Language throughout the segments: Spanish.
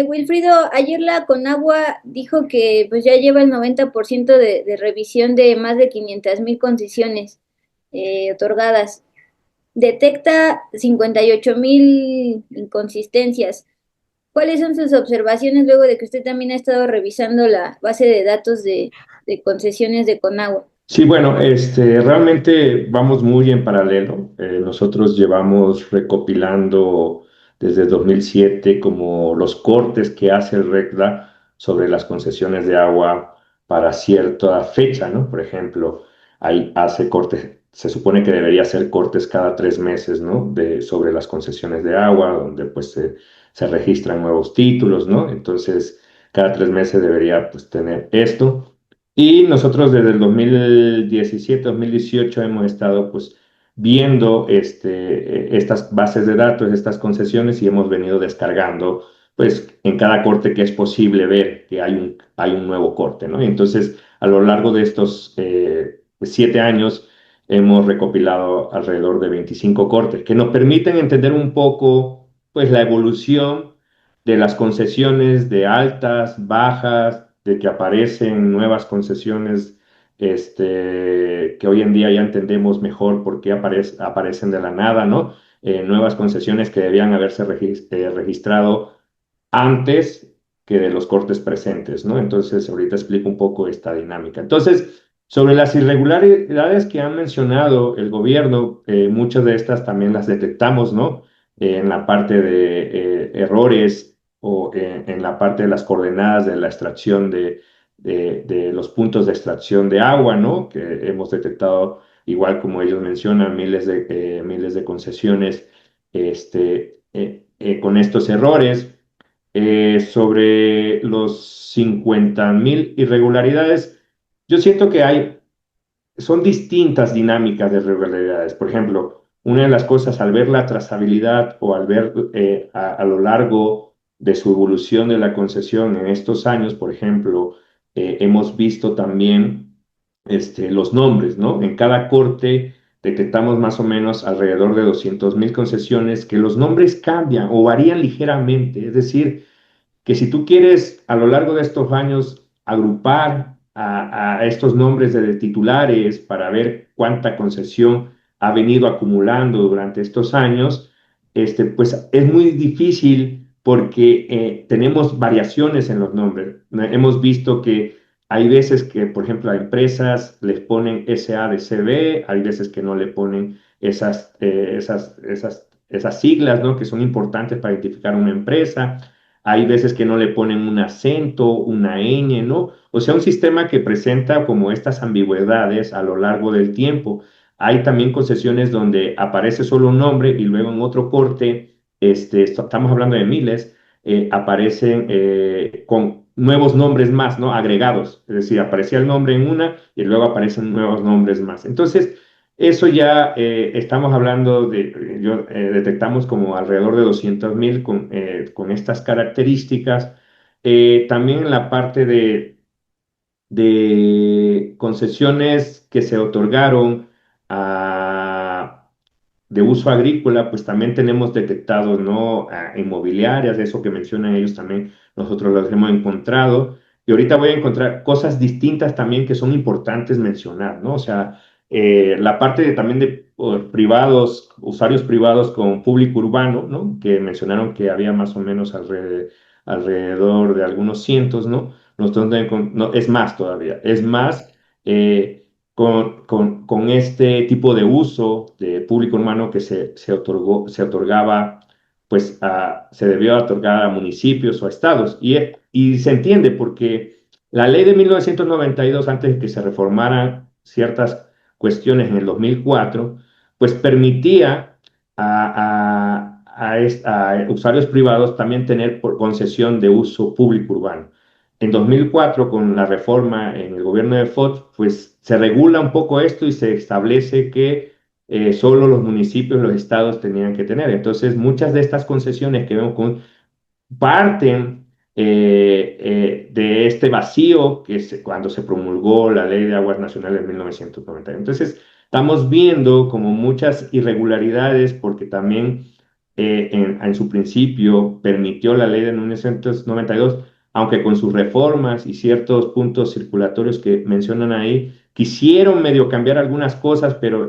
Wilfrido, ayer la Conagua dijo que pues ya lleva el 90% de revisión de más de 500,000 concesiones otorgadas. Detecta 58,000 inconsistencias. ¿Cuáles son sus observaciones luego de que usted también ha estado revisando la base de datos de concesiones de Conagua? Sí, bueno, realmente vamos muy en paralelo. Nosotros llevamos recopilando desde 2007 como los cortes que hace el RECDA sobre las concesiones de agua para cierta fecha, ¿no? Por ejemplo, ahí hace cortes, se supone que debería hacer cortes cada 3 meses, ¿no? Sobre las concesiones de agua, donde pues se registran nuevos títulos, ¿no? Entonces, cada 3 meses debería pues tener esto. Y nosotros desde el 2017, 2018 hemos estado pues viendo estas bases de datos, estas concesiones y hemos venido descargando pues en cada corte que es posible ver que hay un nuevo corte, ¿no? Entonces, a lo largo de estos 7 años hemos recopilado alrededor de 25 cortes que nos permiten entender un poco pues la evolución de las concesiones de altas, bajas, de que aparecen nuevas concesiones, que hoy en día ya entendemos mejor por qué aparecen de la nada, ¿no? Nuevas concesiones que debían haberse registrado antes que de los cortes presentes, ¿no? Entonces, ahorita explico un poco esta dinámica. Entonces, sobre las irregularidades que han mencionado el gobierno, muchas de estas también las detectamos, ¿no? En la parte de errores o en la parte de las coordenadas de la extracción de los puntos de extracción de agua, ¿no? Que hemos detectado, igual como ellos mencionan, miles de concesiones con estos errores. Sobre los 50,000 irregularidades, yo siento que son distintas dinámicas de irregularidades. Por ejemplo, una de las cosas al ver la trazabilidad o al ver a lo largo de su evolución de la concesión en estos años, por ejemplo, hemos visto también los nombres, ¿no? En cada corte detectamos más o menos alrededor de 200,000 concesiones que los nombres cambian o varían ligeramente. Es decir, que si tú quieres a lo largo de estos años agrupar a estos nombres de titulares para ver cuánta concesión ha venido acumulando durante estos años, pues es muy difícil porque tenemos variaciones en los nombres. Hemos visto que hay veces que, por ejemplo, a empresas les ponen SADCB, hay veces que no le ponen esas siglas, ¿no? Que son importantes para identificar una empresa. Hay veces que no le ponen un acento, una ñ, ¿no? O sea, un sistema que presenta como estas ambigüedades a lo largo del tiempo. Hay también concesiones donde aparece solo un nombre y luego en otro corte, estamos hablando de miles, aparecen con nuevos nombres más, ¿no? Agregados. Es decir, aparecía el nombre en una y luego aparecen nuevos nombres más. Entonces, eso ya estamos hablando detectamos como alrededor de 200,000 con estas características. También en la parte de concesiones que se otorgaron de uso agrícola, pues también tenemos detectados, ¿no? Inmobiliarias, eso que mencionan ellos también, nosotros las hemos encontrado. Y ahorita voy a encontrar cosas distintas también que son importantes mencionar, ¿no? O sea, la parte también de privados, usuarios privados con público urbano, ¿no? Que mencionaron que había más o menos alrededor de algunos cientos, ¿no? Nosotros no, es más todavía, es más. Con este tipo de uso de público humano que se otorgaba, pues se debió otorgar a municipios o a estados. Y se entiende porque la ley de 1992, antes de que se reformaran ciertas cuestiones en el 2004, pues permitía a usuarios privados también tener por concesión de uso público urbano. En 2004, con la reforma en el gobierno de Fox, pues se regula un poco esto y se establece que solo los municipios, los estados tenían que tener. Entonces, muchas de estas concesiones que vemos parten de este vacío cuando se promulgó la Ley de Aguas Nacionales en 1990. Entonces, estamos viendo como muchas irregularidades porque también en su principio permitió la ley de 1992, aunque con sus reformas y ciertos puntos circulatorios que mencionan ahí, quisieron medio cambiar algunas cosas, pero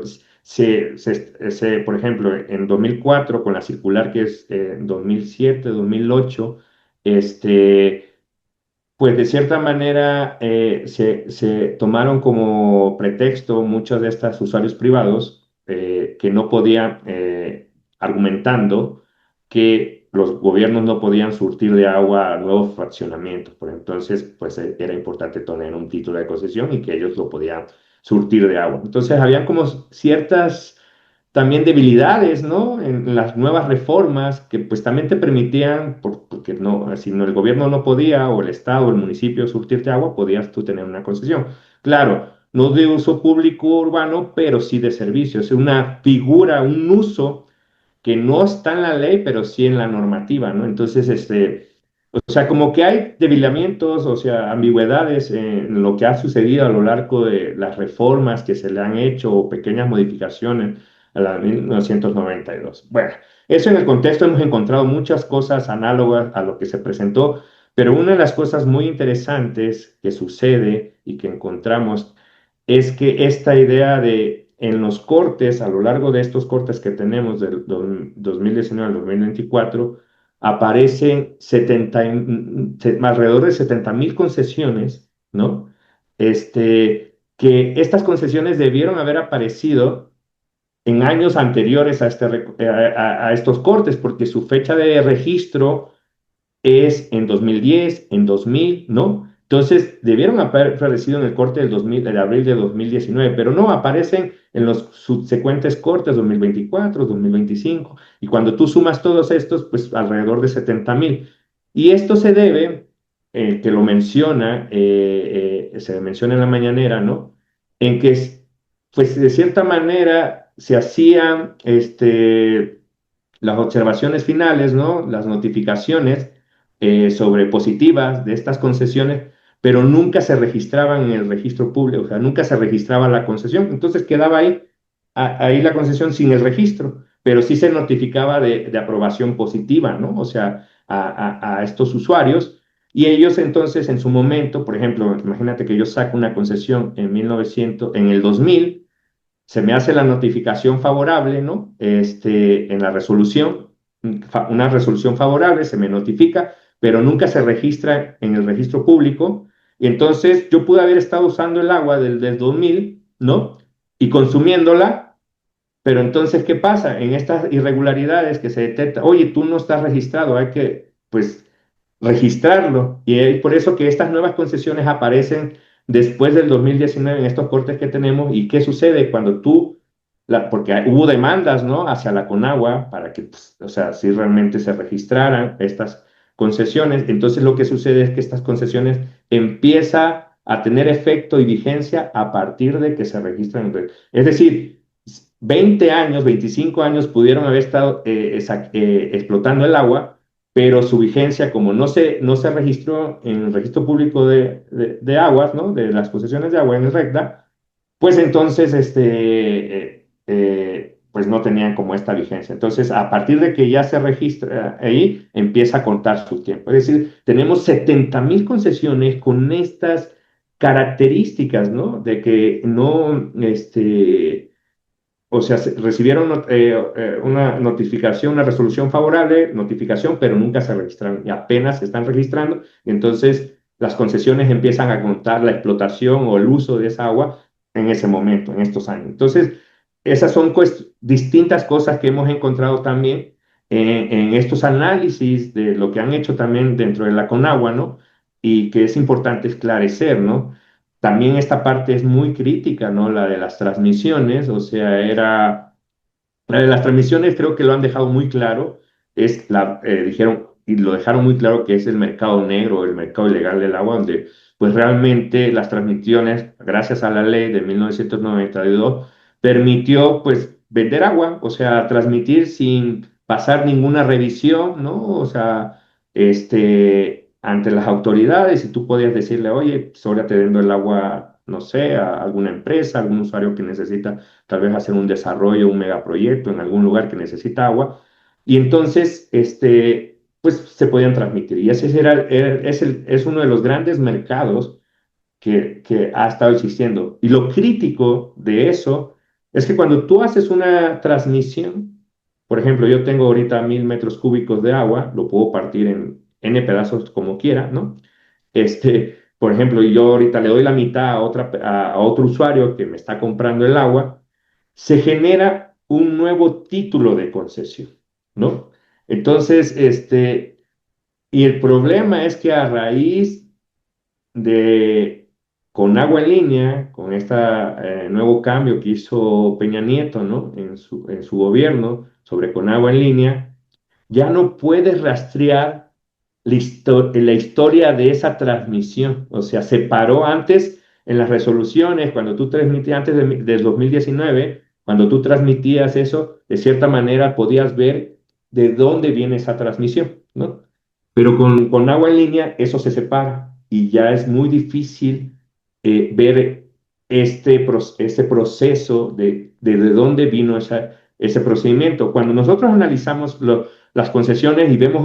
por ejemplo, en 2004, con la circular que es 2007, 2008, este, pues de cierta manera se tomaron como pretexto muchos de estos usuarios privados que no podían, argumentando que los gobiernos no podían surtir de agua a nuevos fraccionamientos. Por entonces, pues era importante tener un título de concesión y que ellos lo podían surtir de agua. Entonces, habían como ciertas también debilidades, ¿no? En las nuevas reformas que pues también te permitían, porque no, si no, el gobierno no podía, o el estado, o el municipio surtirte agua, podías tú tener una concesión. Claro, no de uso público urbano, pero sí de servicio. Es una figura, un uso que no está en la ley, pero sí en la normativa, ¿no? Entonces, o sea, como que hay debilitamientos, o sea, ambigüedades en lo que ha sucedido a lo largo de las reformas que se le han hecho o pequeñas modificaciones a la de 1992. Bueno, eso en el contexto hemos encontrado muchas cosas análogas a lo que se presentó, pero una de las cosas muy interesantes que sucede y que encontramos es que esta idea de en los cortes, a lo largo de estos cortes que tenemos del 2019 al 2024, aparecen alrededor de 70.000 concesiones, ¿no? Que estas concesiones debieron haber aparecido en años anteriores a estos cortes, porque su fecha de registro es en 2010, en 2000, ¿no? Entonces, debieron haber aparecido en el corte del 2000, de abril de 2019, pero no, aparecen en los subsecuentes cortes 2024, 2025, y cuando tú sumas todos estos, pues alrededor de 70.000. Y esto se debe, que lo menciona, se menciona en la mañanera, ¿no? En que, pues de cierta manera, se hacían, las observaciones finales, ¿no? Las notificaciones sobre positivas de estas concesiones, pero nunca se registraban en el registro público, o sea, nunca se registraba la concesión. Entonces quedaba ahí, ahí la concesión sin el registro, pero sí se notificaba de aprobación positiva, ¿no? O sea, a estos usuarios. Y ellos entonces en su momento, por ejemplo, imagínate que yo saco una concesión en 1900, en el 2000, se me hace la notificación favorable, ¿no? En la resolución, una resolución favorable, se me notifica, pero nunca se registra en el registro público. Y entonces yo pude haber estado usando el agua del 2000, ¿no? Y consumiéndola, pero entonces, ¿qué pasa? En estas irregularidades que se detecta, oye, tú no estás registrado, hay que, pues, registrarlo. Y es por eso que estas nuevas concesiones aparecen después del 2019 en estos cortes que tenemos. ¿Y qué sucede cuando porque hubo demandas, ¿no? Hacia la Conagua para que, pues, o sea, si realmente se registraran estas concesiones. Entonces lo que sucede es que estas concesiones empieza a tener efecto y vigencia a partir de que se registran. Es decir, 20 años, 25 años pudieron haber estado explotando el agua, pero su vigencia, como no se registró en el registro público de aguas, ¿no? De las concesiones de agua en el RECDA, pues entonces pues no tenían como esta vigencia. Entonces, a partir de que ya se registra ahí, empieza a contar su tiempo. Es decir, tenemos 70.000 concesiones con estas características, ¿no? De que no, o sea, recibieron una notificación, una resolución favorable, notificación, pero nunca se registraron y apenas se están registrando. Entonces, las concesiones empiezan a contar la explotación o el uso de esa agua en ese momento, en estos años. Entonces, esas son distintas cosas que hemos encontrado también en estos análisis de lo que han hecho también dentro de la Conagua, ¿no? Y que es importante esclarecer, ¿no? También esta parte es muy crítica, ¿no? La de las transmisiones, o sea, la de las transmisiones creo que lo han dejado muy claro, dijeron y lo dejaron muy claro que es el mercado negro, el mercado ilegal del agua, donde pues realmente las transmisiones, gracias a la ley de 1992, permitió pues vender agua, o sea, transmitir sin pasar ninguna revisión, ¿no? O sea, ante las autoridades y tú podías decirle, oye, pues ahora te vendo el agua, no sé, a alguna empresa, algún usuario que necesita tal vez hacer un desarrollo, un megaproyecto en algún lugar que necesita agua, Y entonces, pues se podían transmitir. Y ese es uno de los grandes mercados que ha estado existiendo. Y lo crítico de eso es que cuando tú haces una transmisión, por ejemplo, yo tengo ahorita 1000 metros cúbicos de agua, lo puedo partir en N pedazos como quiera, ¿no? Por ejemplo, yo ahorita le doy la mitad a otro usuario que me está comprando el agua, se genera un nuevo título de concesión, ¿no? Entonces, y el problema es que a raíz de, con agua en línea, con este nuevo cambio que hizo Peña Nieto, ¿no? En su gobierno sobre con agua en línea, ya no puedes rastrear la historia de esa transmisión. O sea, se paró antes en las resoluciones, cuando tú transmitías antes del 2019, cuando tú transmitías eso, de cierta manera podías ver de dónde viene esa transmisión, ¿no? Pero con agua en línea eso se separa y ya es muy difícil ver este proceso de dónde vino ese procedimiento. Cuando nosotros analizamos las concesiones y vemos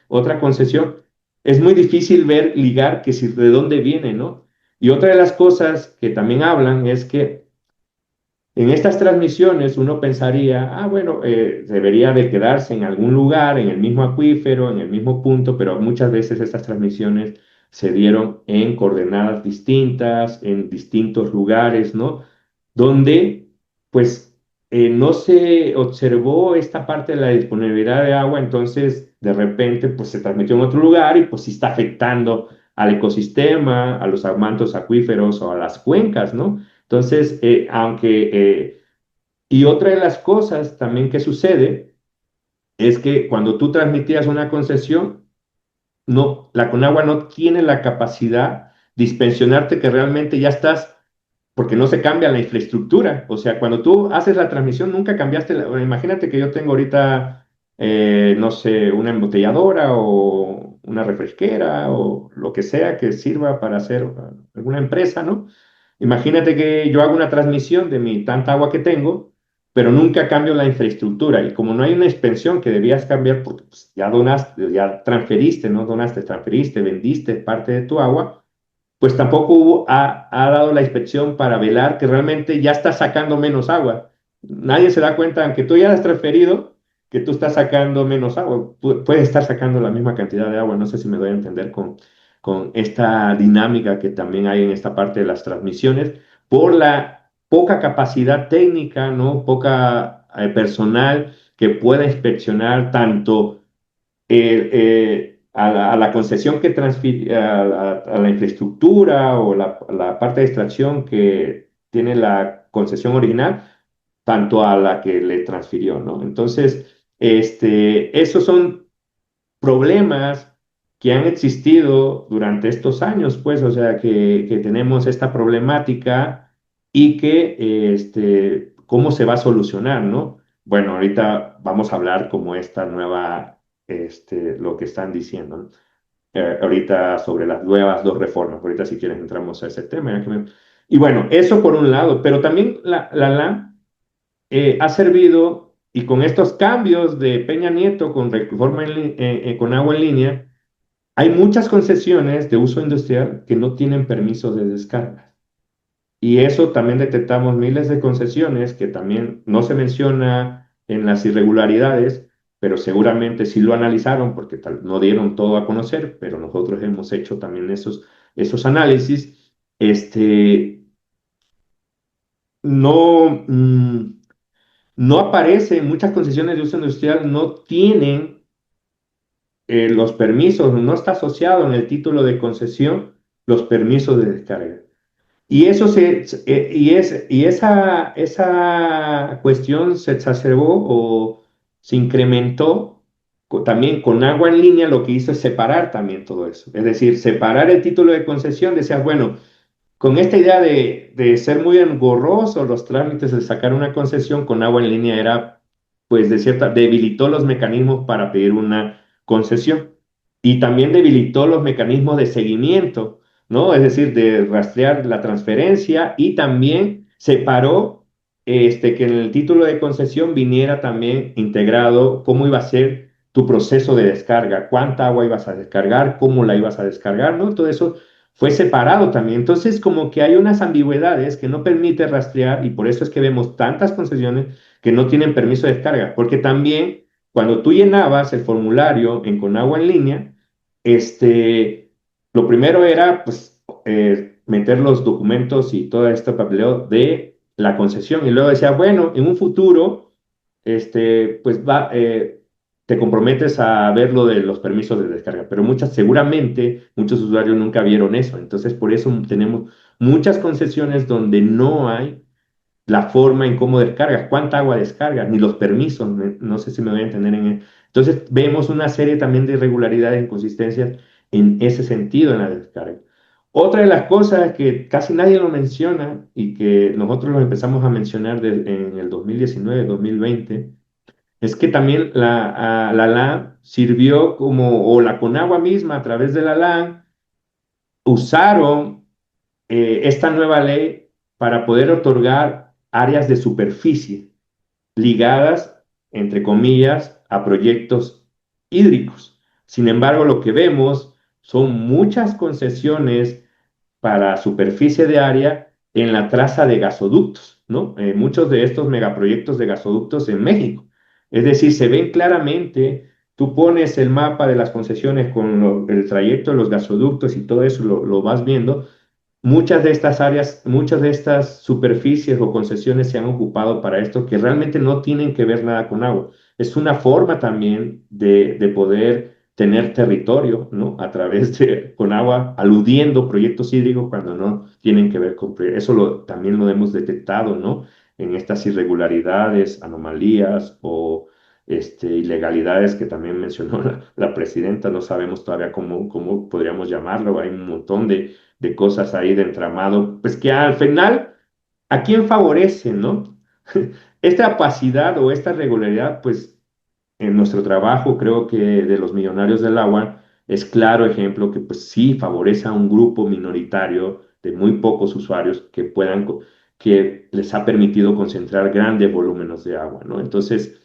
otra concesión, es muy difícil ligar que si de dónde viene, ¿no? Y otra de las cosas que también hablan es que en estas transmisiones uno pensaría, bueno, debería de quedarse en algún lugar, en el mismo acuífero, en el mismo punto, pero muchas veces estas transmisiones se dieron en coordenadas distintas, en distintos lugares, ¿no? Donde, pues, no se observó esta parte de la disponibilidad de agua, entonces, de repente, pues, se transmitió en otro lugar y, pues, sí está afectando al ecosistema, a los mantos acuíferos o a las cuencas, ¿no? Entonces, y otra de las cosas también que sucede es que cuando tú transmitías una concesión, no, la Conagua no tiene la capacidad de inspeccionarte que realmente ya estás, porque no se cambia la infraestructura. O sea, cuando tú haces la transmisión, nunca cambiaste bueno, imagínate que yo tengo ahorita, no sé, una embotelladora o una refresquera o lo que sea que sirva para hacer alguna empresa, ¿no? Imagínate que yo hago una transmisión de mi tanta agua que tengo, pero nunca cambio la infraestructura. Y como no hay una expensión que debías cambiar porque pues, ya donaste, ya transferiste, ¿no? Donaste, transferiste, vendiste parte de tu agua, pues tampoco ha dado la inspección para velar que realmente ya estás sacando menos agua. Nadie se da cuenta, aunque tú ya has transferido, que tú estás sacando menos agua. Puedes estar sacando la misma cantidad de agua. No sé si me doy a entender con esta dinámica que también hay en esta parte de las transmisiones, por la poca capacidad técnica, ¿no? Poca personal que pueda inspeccionar tanto a la concesión que transfiere, a la infraestructura o la parte de extracción que tiene la concesión original, tanto a la que le transfirió, ¿no? Entonces, esos son problemas que han existido durante estos años, pues, o sea, que tenemos esta problemática y que, cómo se va a solucionar, ¿no? Bueno, ahorita vamos a hablar como esta nueva, lo que están diciendo, ¿no? Ahorita sobre las nuevas dos reformas, ahorita si quieres entramos a ese tema. Y bueno, eso por un lado, pero también la LAM ha servido, y con estos cambios de Peña Nieto con reforma con agua en línea, hay muchas concesiones de uso industrial que no tienen permiso de descarga. Y eso también detectamos miles de concesiones que también no se menciona en las irregularidades, pero seguramente sí lo analizaron porque no dieron todo a conocer, pero nosotros hemos hecho también esos análisis. No, no aparece, muchas concesiones de uso industrial no tienen los permisos, no está asociado en el título de concesión los permisos de descarga. Y eso esa cuestión se exacerbó o se incrementó también con agua en línea, lo que hizo es separar también todo eso. Es decir, separar el título de concesión, decías, bueno, con esta idea de ser muy engorroso los trámites de sacar una concesión con agua en línea era, pues, debilitó los mecanismos para pedir una concesión y también debilitó los mecanismos de seguimiento, ¿no? Es decir, de rastrear la transferencia y también separó que en el título de concesión viniera también integrado cómo iba a ser tu proceso de descarga, cuánta agua ibas a descargar, cómo la ibas a descargar, ¿no? Todo eso fue separado también. Entonces, como que hay unas ambigüedades que no permite rastrear y por eso es que vemos tantas concesiones que no tienen permiso de descarga, porque también cuando tú llenabas el formulario en Conagua en línea, lo primero era, pues, meter los documentos y todo este papeleo de la concesión. Y luego decía, bueno, en un futuro, pues te comprometes a ver lo de los permisos de descarga. Pero seguramente, muchos usuarios nunca vieron eso. Entonces, por eso tenemos muchas concesiones donde no hay la forma en cómo descargas, cuánta agua descargas, ni los permisos, no sé si me voy a entender Entonces vemos una serie también de irregularidades, inconsistencias en ese sentido en la descarga. Otra de las cosas que casi nadie lo menciona y que nosotros lo empezamos a mencionar en el 2019, 2020, es que también la LAN sirvió como, o la Conagua misma a través de la LAN, usaron esta nueva ley para poder otorgar áreas de superficie ligadas, entre comillas, a proyectos hídricos. Sin embargo, lo que vemos son muchas concesiones para superficie de área en la traza de gasoductos, ¿no? Muchos de estos megaproyectos de gasoductos en México. Es decir, se ven claramente, tú pones el mapa de las concesiones con el trayecto de los gasoductos y todo eso lo vas viendo. Muchas de estas áreas, muchas de estas superficies o concesiones se han ocupado para esto que realmente no tienen que ver nada con agua. Es una forma también de poder tener territorio, ¿no? A través de, con agua, aludiendo proyectos hídricos cuando no tienen que ver con... Eso también lo hemos detectado, ¿no? En estas irregularidades, anomalías o ilegalidades que también mencionó la presidenta, no sabemos todavía cómo podríamos llamarlo, hay un montón de cosas ahí de entramado, pues que al final, ¿a quién favorece, no? Esta opacidad o esta regularidad, pues en nuestro trabajo, creo que de los millonarios del agua, es claro ejemplo que pues sí favorece a un grupo minoritario de muy pocos usuarios que que les ha permitido concentrar grandes volúmenes de agua, ¿no? Entonces,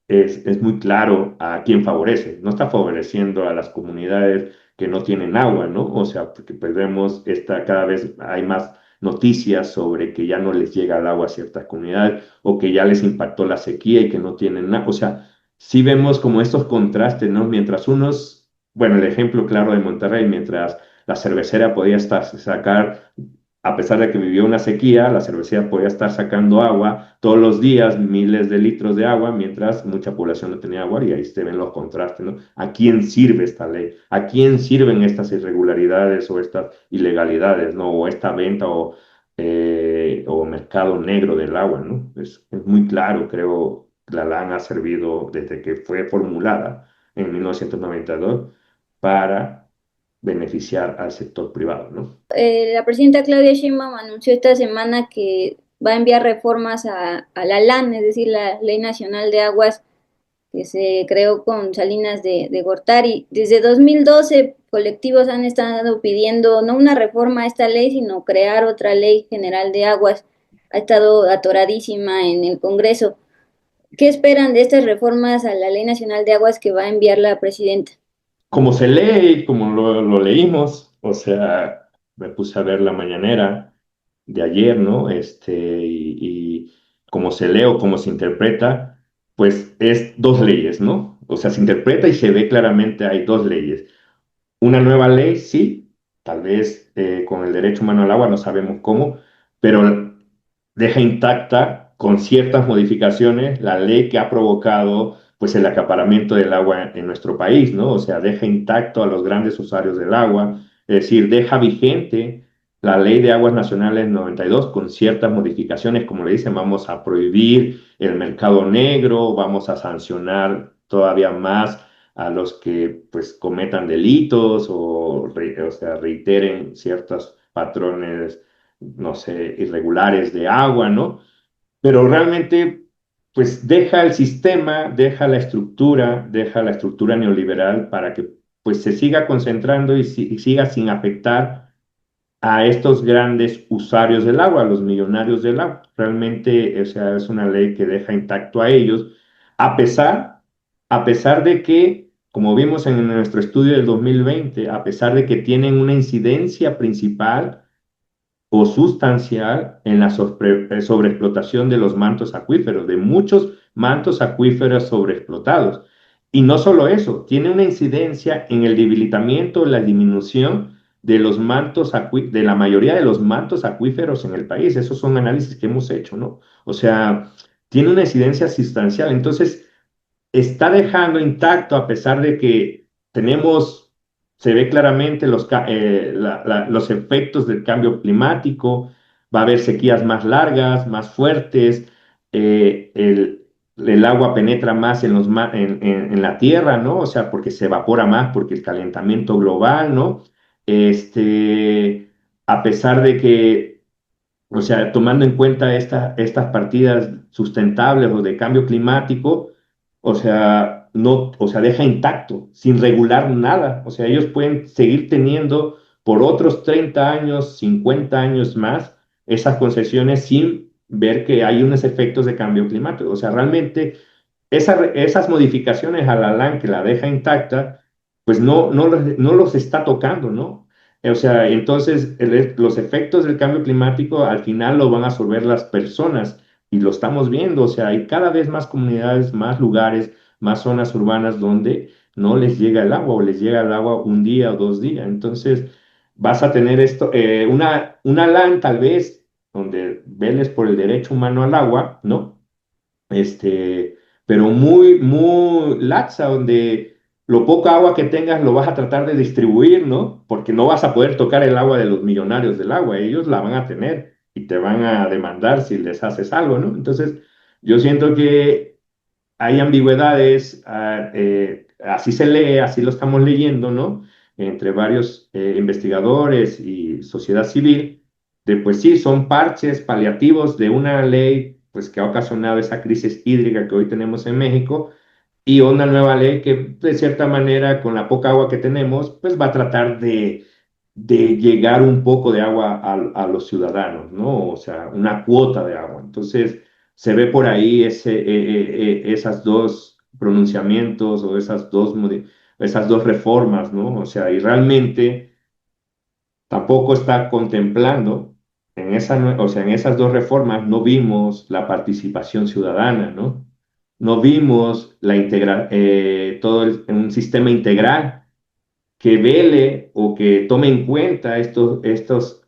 es muy claro a quién favorece. No está favoreciendo a las comunidades que no tienen agua, ¿no? O sea, porque perdemos cada vez hay más noticias sobre que ya no les llega el agua a ciertas comunidades o que ya les impactó la sequía y que no tienen nada. O sea, sí vemos como estos contrastes, ¿no? Mientras unos, bueno, el ejemplo claro de Monterrey, mientras la cervecera podía sacar a pesar de que vivió una sequía, la cervecería podía estar sacando agua todos los días, miles de litros de agua, mientras mucha población no tenía agua, y ahí se ven los contrastes, ¿no? ¿A quién sirve esta ley? ¿A quién sirven estas irregularidades o estas ilegalidades, ¿no? O esta venta o mercado negro del agua, ¿no? Es muy claro, creo, la LAN ha servido desde que fue formulada en 1992 para beneficiar al sector privado, ¿no? La presidenta Claudia Sheinbaum anunció esta semana que va a enviar reformas a la LAN, es decir, la Ley Nacional de Aguas que se creó con Salinas de Gortari. Desde 2012, colectivos han estado pidiendo no una reforma a esta ley, sino crear otra ley general de aguas. Ha estado atoradísima en el Congreso. ¿Qué esperan de estas reformas a la Ley Nacional de Aguas que va a enviar la presidenta? Como se lee, como lo leímos, o sea, me puse a ver la mañanera de ayer, ¿no? Y como se lee o como se interpreta, pues es dos leyes, ¿no? O sea, se interpreta y se ve claramente hay dos leyes. Una nueva ley, sí, tal vez con el derecho humano al agua, no sabemos cómo, pero deja intacta con ciertas modificaciones la ley que ha provocado pues el acaparamiento del agua en nuestro país, ¿no? O sea, deja intacto a los grandes usuarios del agua, es decir, deja vigente la ley de aguas nacionales 92 con ciertas modificaciones, como le dicen, vamos a prohibir el mercado negro, vamos a sancionar todavía más a los que pues cometan delitos o sea, reiteren ciertos patrones, no sé, irregulares de agua, ¿no? Pero realmente pues deja la estructura neoliberal para que pues se siga concentrando y siga sin afectar a estos grandes usuarios del agua, a los millonarios del agua. Realmente, o sea, es una ley que deja intacto a ellos, a pesar, a pesar de que, como vimos en nuestro estudio del 2020, a pesar de que tienen una incidencia principal o sustancial en la sobreexplotación de los mantos acuíferos, de muchos mantos acuíferos sobreexplotados. Y no solo eso, tiene una incidencia en el debilitamiento, la disminución de los mantos de la mayoría de los mantos acuíferos en el país. Esos son análisis que hemos hecho, ¿no? O sea, tiene una incidencia sustancial. Entonces, está dejando intacto a pesar de que tenemos, se ve claramente los efectos del cambio climático, va a haber sequías más largas, más fuertes, el agua penetra más en la tierra, ¿no? O sea, porque se evapora más, porque el calentamiento global, ¿no? A pesar de que, o sea, tomando en cuenta estas partidas sustentables o de cambio climático, o sea, no, o sea, deja intacto, sin regular nada. O sea, ellos pueden seguir teniendo por otros 30 años, 50 años más, esas concesiones sin ver que hay unos efectos de cambio climático. O sea, realmente esas modificaciones a la LAN que la deja intacta, pues no los está tocando, ¿no? O sea, entonces los efectos del cambio climático al final lo van a absorber las personas y lo estamos viendo. O sea, hay cada vez más comunidades, más lugares, más zonas urbanas donde no les llega el agua o les llega el agua un día o 2 días. Entonces, vas a tener esto, una LAN tal vez donde veles por el derecho humano al agua, ¿no? Pero muy, muy laxa, donde lo poca agua que tengas lo vas a tratar de distribuir, ¿no? Porque no vas a poder tocar el agua de los millonarios del agua, ellos la van a tener y te van a demandar si les haces algo, ¿no? Entonces, yo siento que hay ambigüedades, así se lee, así lo estamos leyendo, ¿no? Entre varios investigadores y sociedad civil, de pues sí, son parches paliativos de una ley pues que ha ocasionado esa crisis hídrica que hoy tenemos en México y una nueva ley que de cierta manera con la poca agua que tenemos pues va a tratar de llegar un poco de agua los ciudadanos, ¿no? O sea, una cuota de agua. Entonces, se ve por ahí esas dos pronunciamientos o esas dos reformas, ¿no? O sea, y realmente tampoco está contemplando o sea, en esas dos reformas no vimos la participación ciudadana, ¿no? No vimos un sistema integral que vele o que tome en cuenta estos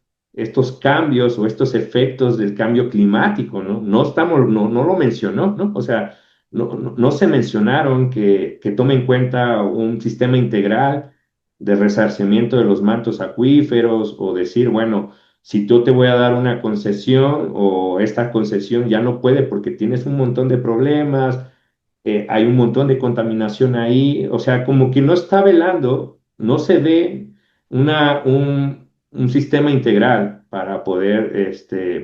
cambios o estos efectos del cambio climático, ¿no? No lo mencionó, ¿no? O sea, no se mencionaron que tome en cuenta un sistema integral de resarcimiento de los mantos acuíferos o decir, bueno, si yo te voy a dar una concesión o esta concesión ya no puede porque tienes un montón de problemas, hay un montón de contaminación ahí, o sea, como que no está velando, no se ve un sistema integral para poder,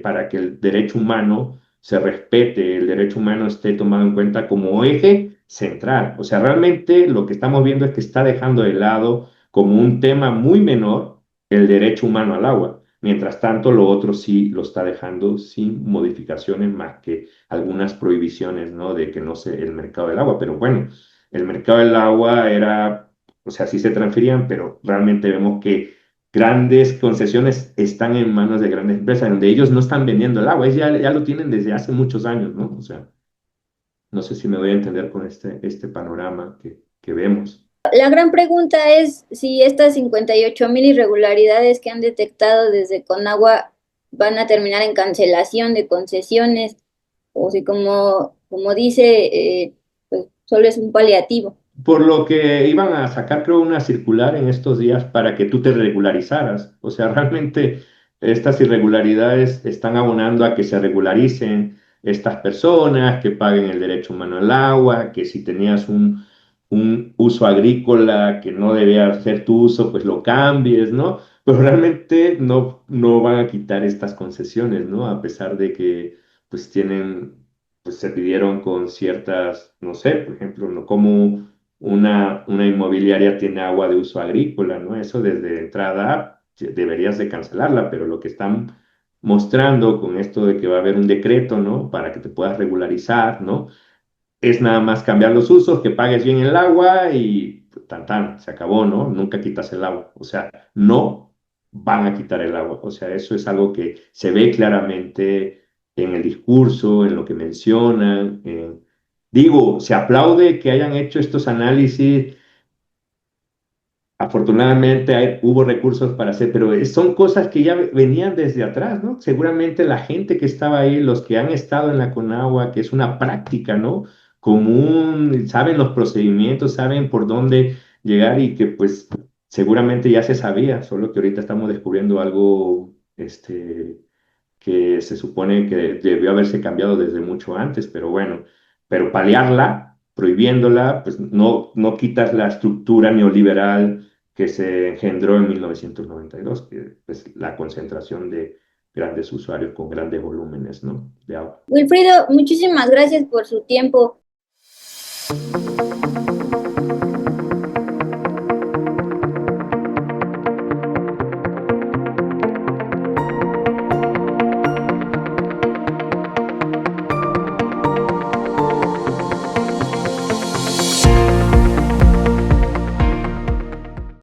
para que el derecho humano se respete, el derecho humano esté tomado en cuenta como eje central. O sea, realmente lo que estamos viendo es que está dejando de lado como un tema muy menor el derecho humano al agua. Mientras tanto, lo otro sí lo está dejando sin modificaciones más que algunas prohibiciones, ¿no? De que no sé, el mercado del agua, pero bueno, el mercado del agua era, o sea, sí se transferían, pero realmente vemos que grandes concesiones están en manos de grandes empresas, donde ellos no están vendiendo el agua, ya lo tienen desde hace muchos años, ¿no? O sea, no sé si me voy a entender con este panorama que vemos. La gran pregunta es si estas 58,000 irregularidades que han detectado desde Conagua van a terminar en cancelación de concesiones o si como dice, pues solo es un paliativo. Por lo que iban a sacar, creo, una circular en estos días para que tú te regularizaras. O sea, realmente estas irregularidades están abonando a que se regularicen estas personas, que paguen el derecho humano al agua, que si tenías un uso agrícola que no debía ser tu uso, pues lo cambies, ¿no? Pero realmente no van a quitar estas concesiones, ¿no? A pesar de que pues pues se pidieron con ciertas, no sé, por ejemplo, ¿no? Como una inmobiliaria tiene agua de uso agrícola, ¿no? Eso desde entrada deberías de cancelarla, pero lo que están mostrando con esto de que va a haber un decreto, ¿no? Para que te puedas regularizar, ¿no? Es nada más cambiar los usos, que pagues bien el agua y tan tan, se acabó, ¿no? Nunca quitas el agua. O sea, no van a quitar el agua. O sea, eso es algo que se ve claramente en el discurso, en lo que mencionan. Digo, se aplaude que hayan hecho estos análisis. Afortunadamente hubo recursos para hacer, pero son cosas que ya venían desde atrás, ¿no? Seguramente la gente que estaba ahí, los que han estado en la Conagua, que es una práctica, ¿no? Común, saben los procedimientos, saben por dónde llegar y que pues seguramente ya se sabía, solo que ahorita estamos descubriendo algo, que se supone que debió haberse cambiado desde mucho antes, pero bueno, pero paliarla, prohibiéndola, pues no quitas la estructura neoliberal que se engendró en 1992, que es la concentración de grandes usuarios con grandes volúmenes, ¿no? De agua. Wilfrido, muchísimas gracias por su tiempo.